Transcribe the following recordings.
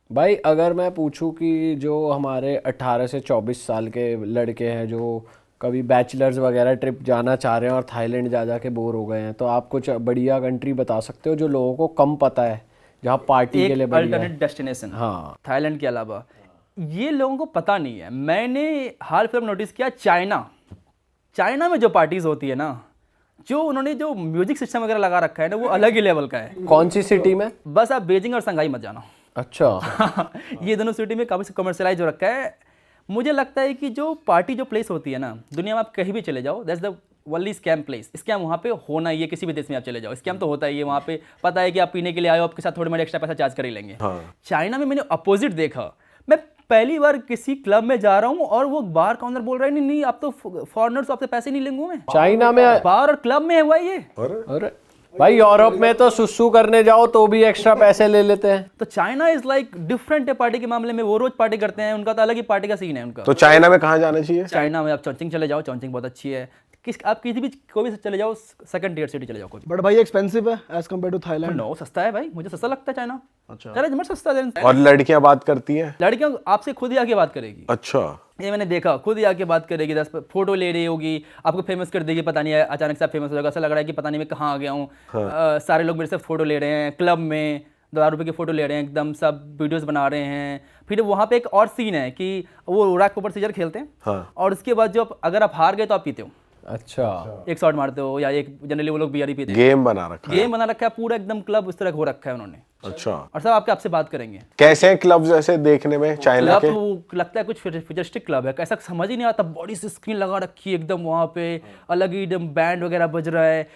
भाई अगर मैं पूछूं कि जो हमारे 18 से 24 साल के लड़के हैं जो कभी बैचलर्स वगैरह ट्रिप जाना चाह रहे हैं और थाईलैंड जा जा के बोर हो गए हैं, तो आप कुछ बढ़िया कंट्री बता सकते हो जो लोगों को कम पता है, जहाँ पार्टी के एक लिए बढ़िया है? अल्टरनेट डेस्टिनेशन हाँ। थाईलैंड के अलावा ये लोगों को पता नहीं है। मैंने हाल फिल्म नोटिस किया, चाइना चाइना में जो पार्टीज होती है ना, जो उन्होंने जो म्यूजिक सिस्टम वगैरह लगा रखा है ना, वो अलग ही लेवल का है। कौन सी सिटी में? बस आप बेजिंग और संघाई मत जाना। अच्छा। ये दोनों सिटी में काफ़ी कमर्शलाइज हो रखा है। मुझे लगता है कि जो पार्टी जो प्लेस होती है ना, दुनिया में आप कहीं भी चले जाओ, that's the only scam place. Scam वहाँ पे होना ही है, किसी भी देश में आप चले जाओ स्कैम तो होता ही है वहाँ पे। पता है कि आप पीने के लिए आए हो, आपके साथ थोड़े मोड़े एक्स्ट्रा पैसा चार्ज कर ही लेंगे। चाइना में मैंने अपोजिट देखा। मैं पहली बार किसी क्लब में जा रहा हूँ और वो बार काउंटर बोल रहा है, नहीं नहीं आप तो फॉरेनर्स, आपसे पैसे नहीं लेंगे मैं। चाइना में? बार और क्लब में हुआ ये। अरे भाई यूरोप में तो सुसु करने जाओ तो भी एक्स्ट्रा पैसे ले लेते हैं। तो चाइना इज लाइक डिफरेंट है पार्टी के मामले में। वो रोज पार्टी करते हैं, उनका तो अलग ही पार्टी का सीन है उनका। तो चाइना में कहाँ जाना चाहिए? चाइना में आप चौचिंग चले जाओ, चौचिंग बहुत अच्छी है। आप किसी भी कोई भी चले जाओ, सेकंड टियर सिटी चले जाओ कोई। बट भाई एक्सपेंसिव है as compared to Thailand. No, सस्ता है भाई, मुझे सस्ता लगता है चाइना। अच्छा। चाइना जमर सस्ता है। और लड़कियां बात करती हैं? लड़कियां आपसे खुद ही आके बात करेगी। अच्छा। ये मैंने देखा, खुद ही आके बात करेगी, 10 फोटो ले रही होगी, आपको फेमस कर देगी। पता नहीं है अचानक से आप फेमस हो जाएगा, ऐसा लग रहा है कि पता नहीं मैं कहाँ आ गया हूँ। सारे लोग मेरे से फोटो ले रहे हैं, क्लब में 1000 रुपये की फोटो ले रहे हैं, एकदम सब वीडियोस बना रहे हैं। फिर वहाँ पे एक और सीन है कि वो रैक पेपर सीजर खेलते हैं और उसके बाद जो अगर आप हार गए तो आप पीते हो। अच्छा। एक शॉट मारते हो या एक जनरली वो लोग बियर ही पीते हैं। गेम बना रखा है। गेम बना रखा है पूरा, एकदम क्लब उस तरह हो रखा है उन्होंने। अच्छा। और सब आपसे बात करेंगे। कैसे हैं क्लब्स ऐसे देखने में चाइना के? वो लगता है कुछ फ्यूचरिस्टिक क्लब है, ऐसा समझ ही नहीं आता। बॉडी से स्क्रीन लगा रखी है एकदम, वहाँ पे अलग ही एकदम बैंड वगैरह बज रहा है,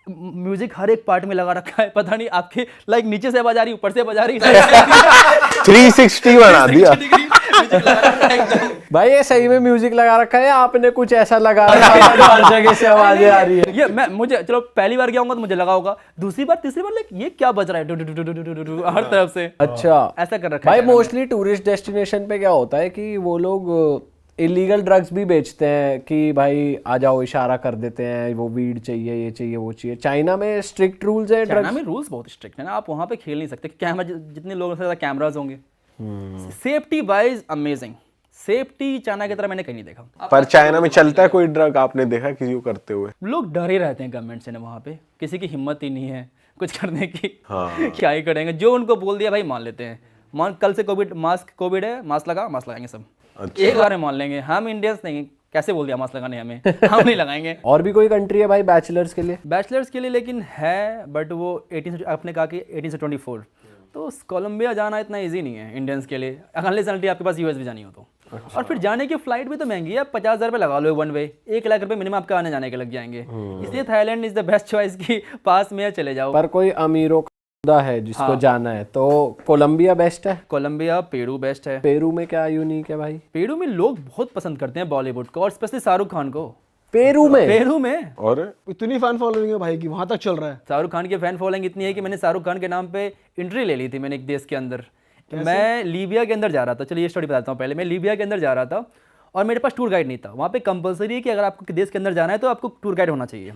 म्यूजिक हर एक पार्ट में लगा रखा है। पता नहीं आपके लाइक नीचे से आवाज आ रही, ऊपर से आवाज आ रही है। 360 बना दिया। भाई ये सही में म्यूजिक लगा रखा है, आपने कुछ ऐसा लगा रखा है हर जगह से आवाजें आ रही है? ये मुझे चलो पहली बार गया हूँ तो मुझे लगा होगा, दूसरी बार तीसरी बार लाइक ये क्या बज रहा है हर तरफ से। अच्छा, ऐसा कर रखा है भाई मोस्टली टूरिस्ट डेस्टिनेशन पे क्या होता है कि वो लोग इलीगल ड्रग्स भी बेचते हैं कि भाई आ जाओ, इशारा कर देते हैं, वो वीड चाहिए, ये चाहिए, वो चाहिए। चाइना में स्ट्रिक्ट रूल्स है? चाइना में रूल्स बहुत स्ट्रिक्ट है ना, आप वहाँ पे खेल नहीं सकते। कैमरा जितने लोगों से ज़्यादा कैमराज होंगे। Safety wise amazing, safety China की तरह मैंने कहीं नहीं देखा। पर चाइना में चलता है कोई ड्रग? आपने देखा किसी को करते हुए? लोग डरे रहते हैं गवर्नमेंट से ना, वहाँ पे किसी की हिम्मत ही नहीं है कुछ करने की। क्या ही करेंगे, जो उनको बोल दिया भाई मान लेते हैं। मान कल से कोविड है, मास्क लगाएंगे सब। अच्छा। एक बार में मान लेंगे। हम इंडियंस नहीं, कैसे बोल दिया मास्क लगाने हमें, हम नहीं लगाएंगे। और भी कोई कंट्री है भाई बैचलर्स के लिए? बैचलर्स के लिए लेकिन है, बट वो 18 से, आपने कहा कि 18 से 24, तो कोलंबिया जाना इतना इजी नहीं है इंडियंस के लिए, अनलेस आपके पास यूएस भी जानी हो तो। अच्छा। और फिर जाने की फ्लाइट भी तो महंगी है, 50,000 रुपये लगा लो वन वे, 1 लाख रुपए मिनिमम आपका आने जाने के लग जाएंगे। इसलिए Thailand is the best choice की पास में चले जाओ। पर कोई अमीरों का है जिसको जाना है तो कोलंबिया बेस्ट है? कोलंबिया, पेरू बेस्ट है। पेरू में क्या यूनिक है भाई? पेरू में लोग बहुत पसंद करते हैं बॉलीवुड को, और स्पेशली शाहरुख खान को। पेरू में और इतनी फैन फॉलोइंग है भाई की वहां तक चल रहा है। शाहरुख खान की फैन फॉलोइंग इतनी है कि मैंने शाहरुख खान के नाम पे एंट्री ले ली थी मैंने एक देश के अंदर। मैं लीबिया के अंदर जा रहा था, चलिए ये स्टोरी बताता हूँ पहले। मैं लीबिया के अंदर जा रहा था और मेरे पास टूर गाइड नहीं था। वहाँ पे कंपलसरी है कि अगर आपको देश के अंदर जाना है तो आपको टूर गाइड होना चाहिए।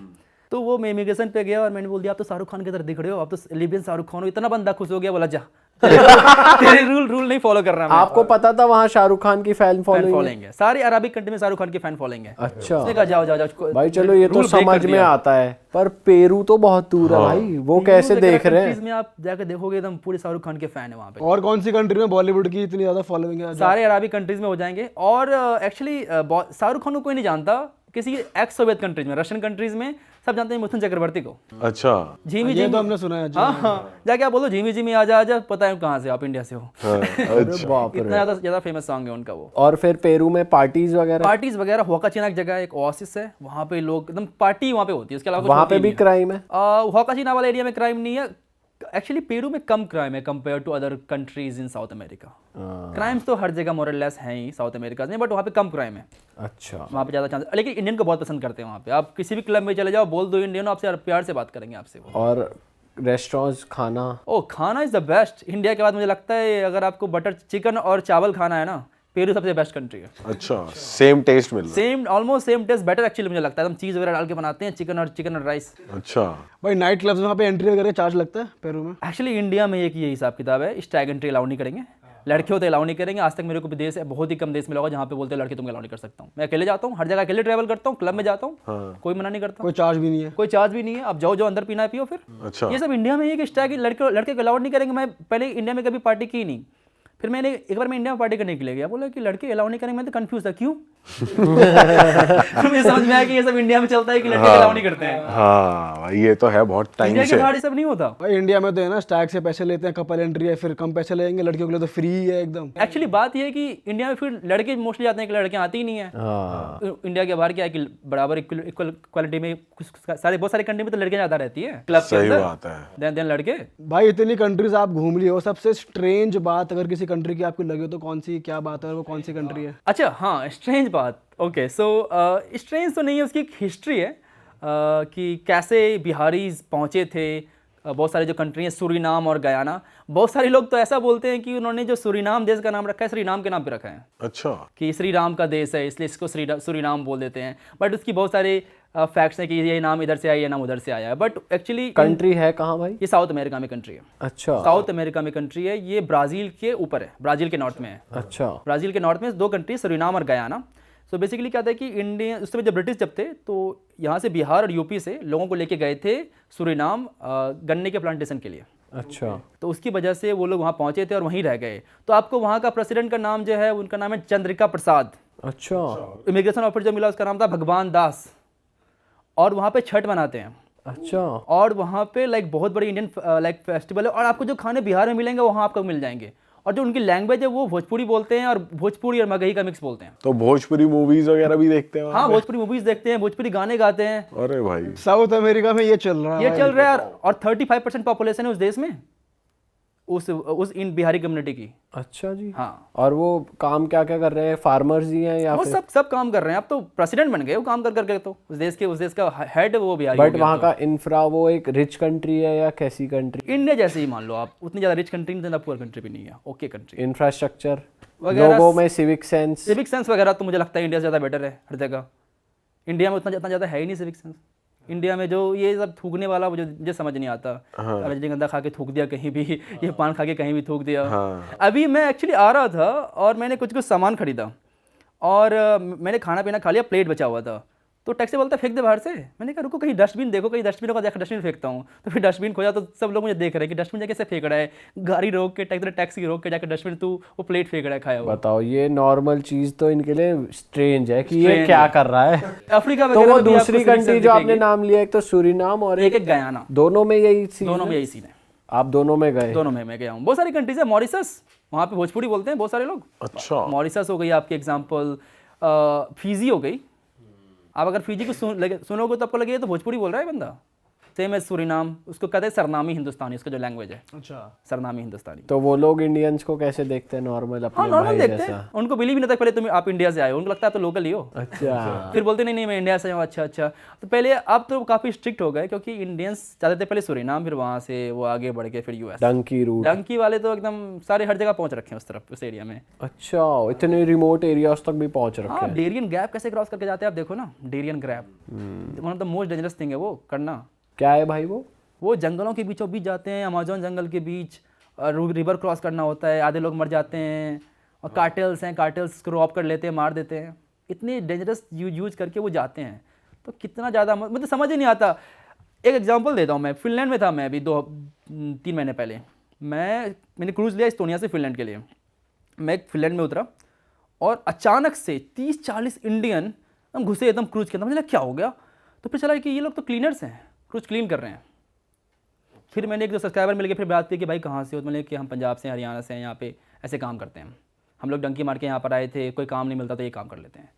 तो वो मैं इमिग्रेशन पे गया और मैंने बोल दिया आप तो शाहरुख खान की तरह दिख रहे हो, आप तो लीबियन शाहरुख खान हो। इतना बंदा खुश हो गया, बोला जा तेरे रूल नहीं फॉलो कर रहा मैं। आपको पता था वहाँ शाहरुख खान की फैन फॉलोइंग है? सारी अरबिक कंट्री में शाहरुख खान की फैन फॉलोइंग है। अच्छा। उसने कहा जाओ जाओ जाओ भाई, चलो ये तो समझ में आता है, पर पेरू तो बहुत दूर है भाई, वो कैसे देख रहे हैं? में आप जाकर देखोगे एकदम पूरे शाहरुख खान के फैन है वहाँ पे। और कौन सी कंट्री में बॉलीवुड की इतनी ज्यादा फॉलोइंग है? सारे अरबिक कंट्रीज में हो जाएंगे। और एक्चुअली शाहरुख खान को कोई नहीं जानता, किसी एक्स सोवियत कंट्रीज में, रशियन कंट्रीज में सब जानते हैं मिथुन चक्रवर्ती को। अच्छा। झीमी ये तो हमने सुना है। हाँ, जाके आप बोलो झीमी झीमी आजा पता है कहाँ से, आप इंडिया से हो। इतना ज्यादा फेमस सॉन्ग है उनका वो। और फिर पेरू में पार्टीज वगैरह? होकाचिना एक जगह, एक ओएसिस है, वहाँ पे लोग एकदम पार्टी वहाँ पे होती है। उसके अलावा वहाँ पे भी क्राइम है? होकाचिना वाला एरिया में क्राइम नहीं है एक्चुअली। पेरू में कम क्राइम है compare to other countries in South America. Crimes तो हर जगह मोरलेस हैं ही साउथ अमेरिका में, बट वहाँ पे कम क्राइम है। अच्छा। वहाँ पे ज़्यादा चांस, लेकिन इंडियन को बहुत पसंद करते हैं वहाँ पे। आप किसी भी क्लब में चले जाओ, बोल दो इंडियन, आपसे प्यार से बात करेंगे आपसे वो। और रेस्टोरेंट्स, खाना? खाना इज़ द बेस्ट। इंडिया के बाद मुझे लगता है अगर आपको बटर चिकन और चावल खाना है ना, पेरू सबसे बेस्ट कंट्री है। अच्छा, सेम टेस्ट मिल रहा है? Same, almost same taste, better actually मुझे लगता है। हम चीज़ वगैरह डाल के बनाते हैं, चिकन और राइस। अच्छा भाई, नाइट क्लब्स में वहाँ पे एंट्री वगैरह चार्ज लगता है पेरू में? एक्चुअली इंडिया में एक ये हिसाब किताब है, स्टैग एंट्री अलाउ नहीं करेंगे। लड़के हो तो अलाउ नहीं करेंगे। आज तक मेरे को भी देश है, बहुत ही कम देश मिला होगा जहाँ पे बोलते हैं लड़के तुम अलाउ नहीं कर सकता हूँ। मैं अकेले जाता हूँ, हर जगह अकेले ट्रैवल करता हूँ, क्लब में जाता हूँ, कोई मना नहीं करता, कोई चार्ज भी नहीं है। कोई चार्ज भी नहीं है। आप जाओ जो अंदर पीना है पियो फिर। अच्छा। ये सब इंडिया में ये कि स्टाइल लड़के लड़के को अलाउड नहीं करेंगे। मैं पहले इंडिया में कभी पार्टी की नहीं, फिर मैंने एक बार मैं इंडिया में पार्टी करने के लिए गया, बोला कि लड़के अलाउ नहीं करेंगे। मैं तो कंफ्यूज था क्यों। मुझे समझ में आया कि ये सब इंडिया में चलता है कि लड़के अलाउ नहीं करते हैं। हाँ भाई ये तो है बहुत टाइम इंडिया से। के बाहर ये सब नहीं होता। भाई इंडिया में तो है ना, स्टैग से पैसे लेते हैं, कपल एंट्री है, फिर कम पैसे लेंगे, लड़कियों के लिए तो फ्री है एकदम। एक्चुअली बात ये है कि इंडिया में फिर लड़के मोस्टली जाते हैं कि लड़कियां आती ही नहीं है। हाँ इंडिया के बाहर क्या है कि बराबर इक्वल क्वालिटी में बहुत सारे कंट्री में तो लड़कियां ज्यादा रहती है क्लब के सही अंदर, बात है। देन लड़के। भाई इतनी कंट्रीज आप घूम लिए हो, सबसे स्ट्रेंज बात अगर किसी कंट्री की आपको लगे तो कौन सी, क्या बात है और वो कौन सी कंट्री है? अच्छा हाँ, स्ट्रेंज बात। ओके सो स्ट्रेंज तो नहीं है, उसकी एक हिस्ट्री है कि कैसे बिहारीज पहुँचे थे। बहुत सारे जो कंट्री हैं, सूरीनाम और गयाना। बहुत सारे लोग तो ऐसा बोलते हैं कि उन्होंने जो सूरीनाम देश का नाम रखा है श्रीराम के नाम पे रखा है, अच्छा। कि श्री राम का देश है इसलिए इसको सूरीनाम बोल देते हैं। बट उसकी बहुत सारे फैक्ट्स हैं कि ये नाम इधर से आया, ये नाम उधर से आया है। बट एक्चुअली कंट्री है कहाँ भाई? ये साउथ अमेरिका में कंट्री है। अच्छा साउथ अमेरिका में कंट्री है, ये ब्राज़ील के ऊपर है, ब्राज़ील के नॉर्थ में है। अच्छा ब्राज़ील के नॉर्थ में दो कंट्री, सूरीनाम और गयाना। सो बेसिकली क्या था कि इंडिया उस समय जब ब्रिटिश जब थे तो यहाँ से बिहार और यूपी से लोगों को लेके गए थे सूरीनाम गन्ने के प्लांटेशन के लिए। अच्छा तो उसकी वजह से वो लोग वहाँ पहुँचे थे और वहीं रह गए। तो आपको वहाँ का प्रेसिडेंट का नाम जो है, उनका नाम है चंद्रिका प्रसाद। अच्छा इमिग्रेशन ऑफिसर जो मिला उसका नाम था भगवान दास। और वहाँ पे छठ मनाते हैं। अच्छा और वहाँ पे लाइक बहुत बड़ी इंडियन लाइक फेस्टिवल है। और आपको जो खाने बिहार में मिलेंगे वहाँ आपको मिल जाएंगे। और जो उनकी लैंग्वेज है वो भोजपुरी बोलते हैं, और भोजपुरी और मगही का मिक्स बोलते हैं। तो भोजपुरी मूवीज वगैरह भी देखते हैं वहाँ हाँ, पे? भोजपुरी मूवीज देखते हैं, भोजपुरी गाने गाते हैं। अरे भाई साउथ अमेरिका में ये चल रहा है। ये चल रहा है। और 35% पॉपुलेशन है उस देश में, उस इन बिहारी कम्युनिटी की। अच्छा जी। हाँ, और वो काम क्या क्या कर रहे हैं? फार्मर्स ही हैं या वो फिर? सब काम कर रहे हैं। अब तो प्रेसिडेंट बन गए वो काम कर करके। तो उस देश का हेड वो बिहारी बट वहाँ का इंफ्रा, वो एक रिच कंट्री है या कैसी कंट्री? इंडिया जैसे ही मान लो आप, उतनी ज़्यादा रिच कंट्री नहीं, ज़्यादा पुअर कंट्री भी नहीं है, ओके कंट्री। इंफ्रास्ट्रक्चर वगैरह लोगों में सिविक सेंस वगैरह तो मुझे लगता है इंडिया से ज़्यादा बेटर है हर जगह। इंडिया में उतना ज़्यादा है ही नहीं सिविक सेंस। इंडिया में जो ये सब थूकने वाला मुझे समझ नहीं आता। रजनीगंधा खा के थूक दिया कहीं भी, ये पान खा के कहीं भी थूक दिया। अभी मैं एक्चुअली आ रहा था और मैंने कुछ सामान खरीदा और मैंने खाना पीना खा लिया, प्लेट बचा हुआ था। तो टैक्सी बोलता फेंक दे बाहर से। मैंने कहा रुको, कहीं डस्टबिन देखो, कहीं डस्टबिन होगा, जाकर डस्टबिन फेंकता हूँ। तो फिर डस्टबिन खोजा तो सब लोग मुझे देख रहे हैं कि डस्टबिन जाके कैसे फेंक रहा है, गाड़ी रोक के, टैक्सी रोक के जाकर डस्टबिन तू वो प्लेट फेंक रहा है खाया हुआ। बताओ, ये नॉर्मल चीज तो इनके लिए स्ट्रेंज है कि ये क्या कर रहा है। अफ्रीका तो वगैरह वो में भी आपको दूसरी civic sense कंट्री जो आपने दिखेगी। नाम लिया, एक तो सूरीनाम और एक गयाना, दोनों में यही सीन दोनों में है? यही सीन है। आप दोनों में गए? दोनों में मैं गया हूँ। बहुत सारी कंट्रीज है। मॉरिशस, वहाँ पे भोजपुरी बोलते हैं बहुत सारे लोग। अच्छा। मॉरिशस हो गई आपकी एग्जांपल, फिजी हो गई। आप अगर फिजी को सुनोगे तो आपको लगेगा तो भोजपुरी बोल रहा है बंदा। सेम है सूरीनाम, उसको कहते हैं सरनामी हिंदुस्तानी, उसका जो लैंग्वेज है। अच्छा। सरनामी हिंदुस्तानी। तो वो लोग इंडियंस को कैसे देखते हैं? नॉर्मल हाँ, अपने नॉर्मल भाई देखते जैसा? हैं। उनको बिलीव नहीं था पहले तुम आप इंडिया से आए हो, उनको लगता है तो लोकल ही हो। अच्छा। फिर बोलते नहीं मैं इंडिया से हूँ। अच्छा। तो पहले, अब तो काफ़ी स्ट्रिक्ट हो गए क्योंकि इंडियंस जाते थे पहले सूरीनाम, फिर वहाँ से वो आगे बढ़ के फिर यूएस। डंकी रूट। डंकी वाले तो एकदम सारे हर जगह पहुँच रखे हैं उस तरफ, उस एरिया में। अच्छा, इतने रिमोट एरियाज तक भी पहुंच रखे हाँ, हैं। डेरियन गैप कैसे क्रॉस करके जाते हैं आप देखो ना। Darien Gap one of the most dangerous thing है वो करना। क्या है भाई वो? जंगलों के बीचों बीच जाते हैं, अमेजोन जंगल के बीच, रिवर क्रॉस करना होता है, आधे लोग मर जाते हैं। और कार्टेल्स हैं, कार्टेल्स को रॉब कर लेते हैं, मार देते हैं। इतने डेंजरस यूज करके वो जाते हैं। तो कितना ज़्यादा मुझे समझ ही नहीं आता। एक एग्जांपल देता हूँ, मैं फिनलैंड में था, मैं अभी 2-3 महीने पहले। मैंने क्रूज़ लिया इस्टोनिया से फिनलैंड के लिए। मैं फिनलैंड में उतरा और अचानक से 30-40 इंडियन हम घुसे एकदम क्रूज़ के अंदर। मुझे लगा क्या हो गया। तो फिर चला कि ये लोग तो क्लीनर्स हैं, क्रूज़ क्लीन कर रहे हैं। फिर मैंने एक दो सब्सक्राइबर मिल के फिर बात की कि भाई कहाँ से हो। तो मैंने कि हम पंजाब से, हरियाणा से हैं, यहाँ पे ऐसे काम करते हैं। हम लोग डंकी मार के यहाँ पर आए थे, कोई काम नहीं मिलता तो ये काम कर लेते हैं।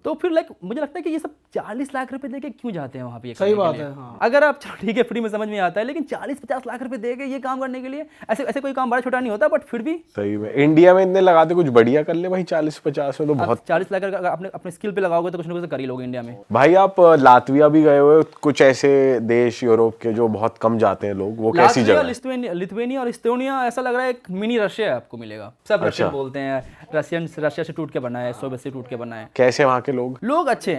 तो फिर मुझे लगता है कि ये सब 40 लाख रुपए देके क्यों जाते हैं वहाँ पे? सही बात है। हाँ। अगर आप चलो ठीक है फ्री में समझ में आता है, लेकिन 40-50 लाख रुपए देके ये काम करने के लिए, ऐसे कोई काम बड़ा छोटा नहीं होता, बट फिर भी सही में इंडिया में इतने लगाते, कुछ बढ़िया कर ले भाई। 40-50 में तो बहुत। 40 लाख अगर अपने स्किल पे लगाओगे तो कुछ ना कुछ कर ही लोगे इंडिया में। भाई आप लातविया भी गए हुए, कुछ ऐसे देश यूरोप के जो बहुत कम जाते हैं लोग, वो कैसी जगह है? लिथुआनिया और इस्टोनिया ऐसा लग रहा है एक मिनी रशिया है, आपको मिलेगा। सब रशियन बोलते हैं, रशिया से टूट के बना है, सोवियत से टूट के बना है। कैसे वहाँ के लोग? लोग अच्छे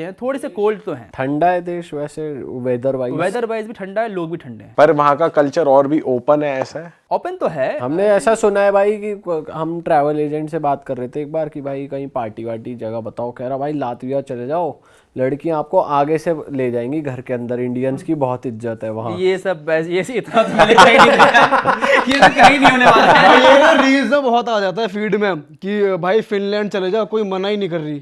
हैं, थोड़े से कोल्ड तो हैं। ठंडा है देश वैसे वेदर वाइज भी ठंडा है, लोग भी ठंडे हैं। पर वहाँ का कल्चर और भी ओपन है, ऐसा है? ओपन तो है। हमने ऐसा सुना है भाई कि हम ट्रैवल एजेंट से बात कर रहे थे एक बार कि भाई कहीं पार्टी वार्टी जगह बताओ, कह रहा भाई लातविया चले जाओ, लड़कियां आपको आगे से ले जाएंगी घर के अंदर, इंडियंस की बहुत इज्जत है वहाँ। ये सब ये इतना तो मैंने कहीं नहीं देखा। ये तो कहीं नहीं होने वाला है। ये ना रील्स में बहुत आ जाता है फीड में कि भाई फिनलैंड चले जाओ, कोई मना ही नहीं कर रही।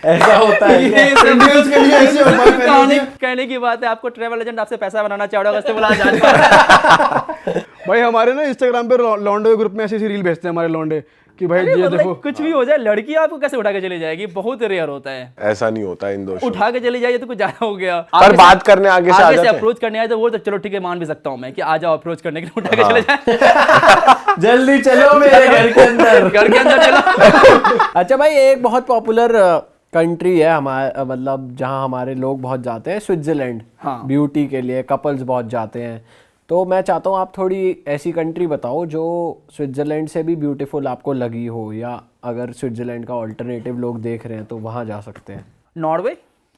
ऐसा होता है क्या? ये सब Indians के लिए ऐसे होता है। कहने की बात है, आपको ट्रैवल एजेंट आपसे पैसा बनाना चाह रहा होगा, इससे बोला जाए। भाई हमारे ना इंस्टाग्राम पे लॉन्डे के ग्रुप में ऐसी रील भेजते हैं हमारे लॉन्डे कि भाई ये देखो। कुछ भी हो जाए, लड़की आपको कैसे उठा के चली जाएगी, बहुत रेयर होता है। ऐसा नहीं होता इन दोस्तों। उठा के चली जाइए तो कुछ ज्यादा हो गया। पर बात करने आगे से आ जाते हैं। अप्रोच करने आए तो वो तो चलो ठीक है, मान भी सकता हूँ मैं कि आ जाओ अप्रोच करने के लिए, उठा के चले जाए। जल्दी चलो मेरे घर के अंदर। घर के अंदर चलो। अच्छा भाई, एक बहुत पॉपुलर कंट्री है हमारे, मतलब जहाँ हमारे लोग बहुत जाते हैं, स्विट्जरलैंड। हाँ। ब्यूटी के लिए कपल्स बहुत जाते हैं। तो मैं चाहता हूँ आप थोड़ी ऐसी कंट्री बताओ जो स्विट्जरलैंड से भी ब्यूटीफुल आपको लगी हो, या अगर स्विट्जरलैंड का ऑल्टरनेटिव लोग देख रहे हैं तो वहाँ जा सकते हैं।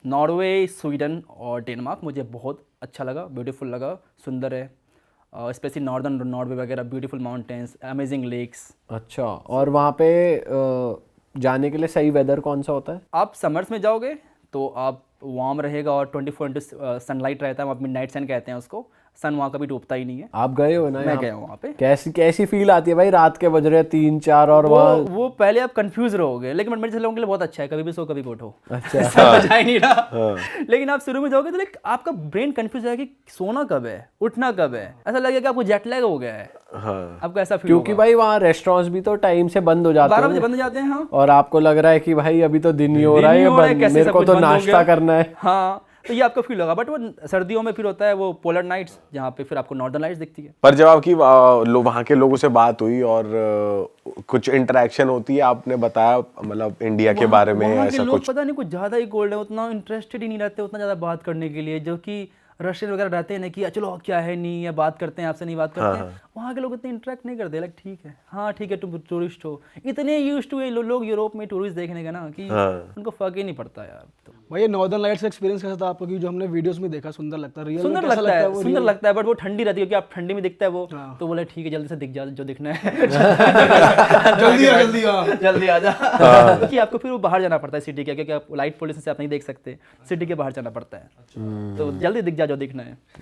नॉर्वे, स्वीडन और डेनमार्क मुझे बहुत अच्छा लगा, ब्यूटीफुल लगा, सुंदर है। स्पेशली नॉर्दर्न नॉर्वे वगैरह, ब्यूटीफुल माउंटेन्स, अमेजिंग लेक्स। अच्छा, और वहाँ पे जाने के लिए सही वेदर कौन सा होता है? आप समर्स में जाओगे तो आप वार्म रहेगा और 24 सनलाइट रहता है, वहाँ मिडनाइट सन कहते हैं उसको। सन वहाँ कभी डूबता ही नहीं है। आप गए हो ना? मैं गया हूँ वहाँ पे। कैसी फील आती है भाई, रात के बज रहे 3-4 और वो पहले आप कंफ्यूज रहोगे, लेकिन मेरे लोगों के लिए बहुत अच्छा है, कभी भी सो कभी भी उठो। अच्छा। समझ आ ही नहीं रहा। लेकिन आप शुरू में जाओगे तो लाइक आपका ब्रेन कंफ्यूज है कि सोना कब है, उठना कब है, ऐसा लगेगा कि आपको जेट लैग हो गया है। हाँ। आपको ऐसा फील क्योंकि भाई वहाँ रेस्टोरेंट्स भी तो टाइम से बंद हो जाते 12 हैं बजे बंद हो जाते हैं। हाँ, और आपको लग रहा है कि भाई अभी तो दिन ही हो रहा है, ये बंद, मेरे को तो नाश्ता करना है। हाँ, तो ये आपको फील होगा। बट वो सर्दियों में फिर होता है वो पोलर नाइट्स, जहाँ पे फिर आपको नॉर्दर्न लाइट्स दिखती है। पर जब आपकी वहाँ के लोगों से बात हुई और कुछ इंटरेक्शन होती है, आपने बताया मतलब इंडिया के बारे में वहाँ के ऐसा लोग कुछ? पता नहीं कुछ ज़्यादा ही कोल्ड है, उतना इंटरेस्टेड ही नहीं रहते उतना ज़्यादा बात करने के लिए, जो कि रशियन वगैरह रहते हैं ना कि चलो क्या है नहीं, या बात करते हैं आपसे, नहीं बात करते हैं। वहाँ के लोग इतने इंटरेक्ट नहीं करते, लाइक ठीक है, हाँ ठीक है, तुम टूरिस्ट हो। इतने यूज्ड टू लोग यूरोप में टूरिस्ट देखने का ना कि उनको फर्क ही नहीं पड़ता यार। तो भाई ये नॉर्दर्न लाइट्स का एक्सपीरियंस कैसा था आपको? कि जो हमने वीडियोस में देखा सुंदर लगता है, रियल में सुंदर कैसा लगता है, वो सुंदर लगता है, बट वो ठंडी रहती है, क्योंकि आप ठंडी में दिखता है वो। तो बोले ठीक है, जल्दी से दिख जा जो दिखना है। जल्दी आ जा। क्योंकि आपको फिर वो बाहर जाना पड़ता है सिटी के, क्योंकि आप लाइट पोल्यूशन से आप नहीं देख सकते, सिटी के बाहर जाना पड़ता है। तो जल्दी दिख जा जो दिखना है।